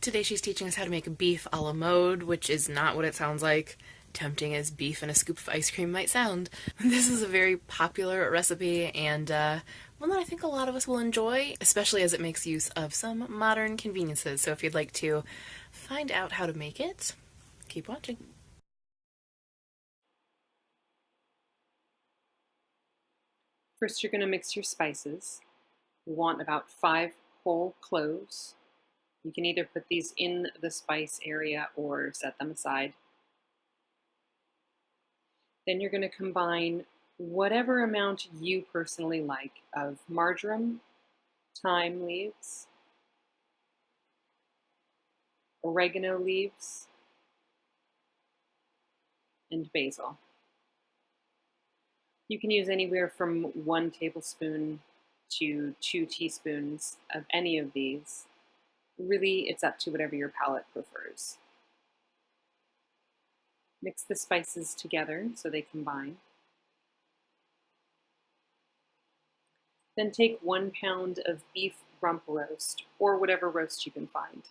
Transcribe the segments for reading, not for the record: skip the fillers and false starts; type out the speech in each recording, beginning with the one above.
Today she's teaching us how to make a beef a la mode, which is not what it sounds like, tempting as beef and a scoop of ice cream might sound. This is a very popular recipe and one that I think a lot of us will enjoy, especially as it makes use of some modern conveniences. So if you'd like to find out how to make it, keep watching. First, you're going to mix your spices. You want about 5 whole cloves. You can either put these in the spice area or set them aside. Then you're going to combine whatever amount you personally like of marjoram, thyme leaves, oregano leaves, and basil. You can use anywhere from 1 tablespoon to 2 teaspoons of any of these. Really, it's up to whatever your palate prefers. Mix the spices together so they combine. Then take 1 pound of beef rump roast, or whatever roast you can find.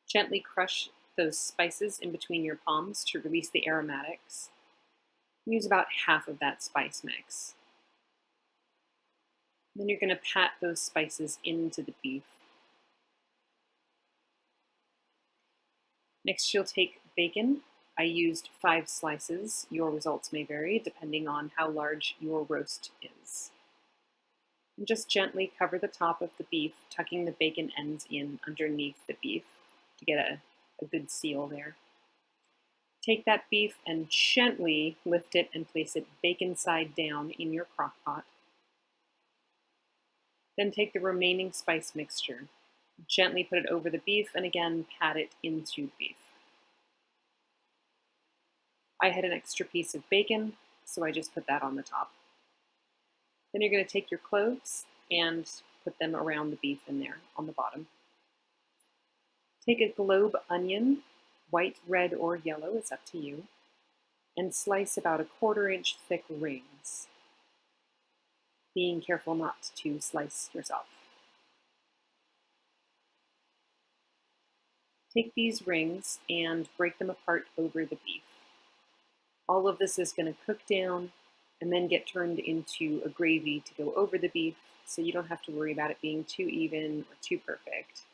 Gently crush those spices in between your palms to release the aromatics. Use about half of that spice mix. Then you're going to pat those spices into the beef. Next, you'll take bacon. I used 5 slices. Your results may vary depending on how large your roast is. And just gently cover the top of the beef, tucking the bacon ends in underneath the beef to get a good seal there. Take that beef and gently lift it and place it bacon side down in your crock pot. Then take the remaining spice mixture. Gently put it over the beef and again pat it into the beef. I had an extra piece of bacon, so I just put that on the top. Then you're going to take your cloves and put them around the beef in there on the bottom. Take a globe onion, white, red, or yellow, it's up to you, and slice about 1/4 inch thick rings, being careful not to slice yourself. Take these rings and break them apart over the beef. All of this is going to cook down and then get turned into a gravy to go over the beef, so you don't have to worry about it being too even or too perfect.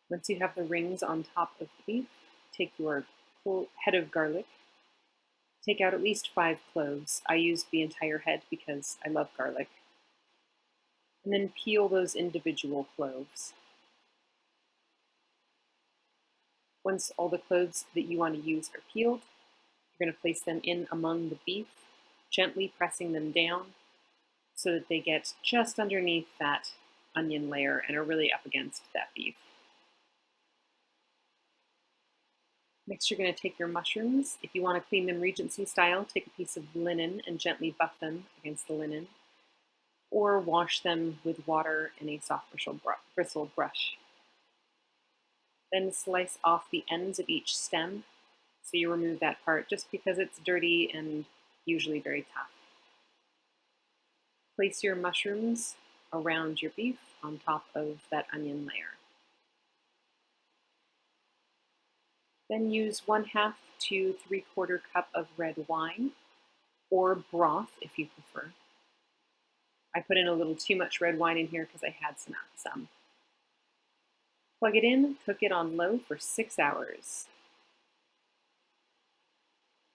Once you have the rings on top of the beef, take your whole head of garlic. Take out at least 5 cloves. I used the entire head because I love garlic. And then peel those individual cloves. Once all the cloves that you want to use are peeled, you're going to place them in among the beef, gently pressing them down so that they get just underneath that onion layer and are really up against that beef. Next, you're going to take your mushrooms. If you want to clean them Regency style, take a piece of linen and gently buff them against the linen, or wash them with water and a soft bristle brush. Then slice off the ends of each stem, so you remove that part just because it's dirty and usually very tough. Place your mushrooms around your beef on top of that onion layer. Then use 1/2 to 3/4 cup of red wine, or broth if you prefer. I put in a little too much red wine in here because I had some. Plug it in, cook it on low for 6 hours.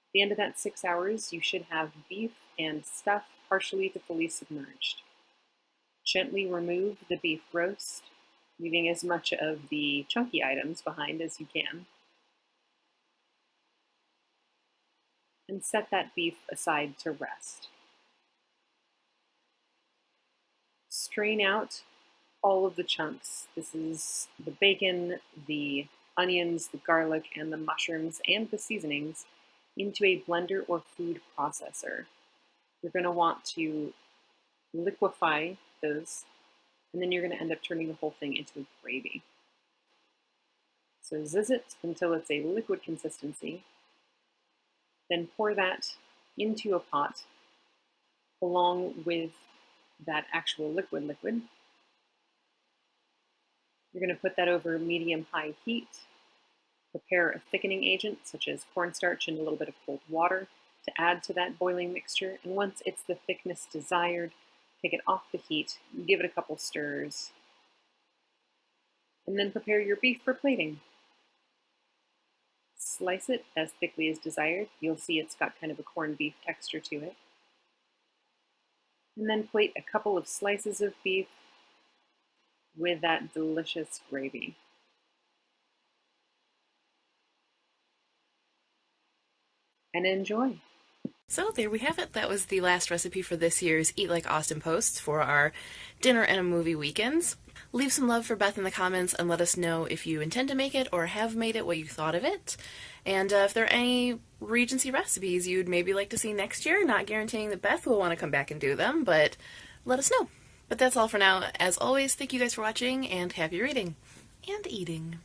At the end of that 6 hours, you should have beef and stuff partially to fully submerged. Gently remove the beef roast, leaving as much of the chunky items behind as you can. And set that beef aside to rest. Strain out all of the chunks. This is the bacon, the onions, the garlic, and the mushrooms, and the seasonings into a blender or food processor. You're going to want to liquefy those, and then you're going to end up turning the whole thing into a gravy. So zizz it until it's a liquid consistency. Then pour that into a pot along with that actual liquid. You're going to put that over medium-high heat. Prepare a thickening agent, such as cornstarch and a little bit of cold water, to add to that boiling mixture. And once it's the thickness desired, take it off the heat, give it a couple stirs, and then prepare your beef for plating. Slice it as thickly as desired. You'll see it's got kind of a corned beef texture to it. And then plate a couple of slices of beef with that delicious gravy. And enjoy. So there we have it. That was the last recipe for this year's Eat Like Austin posts for our dinner and a movie weekends. Leave some love for Beth in the comments and let us know if you intend to make it or have made it, what you thought of it. And if there are any Regency recipes you'd maybe like to see next year, not guaranteeing that Beth will want to come back and do them, but let us know. But that's all for now. As always, thank you guys for watching, and happy reading and eating.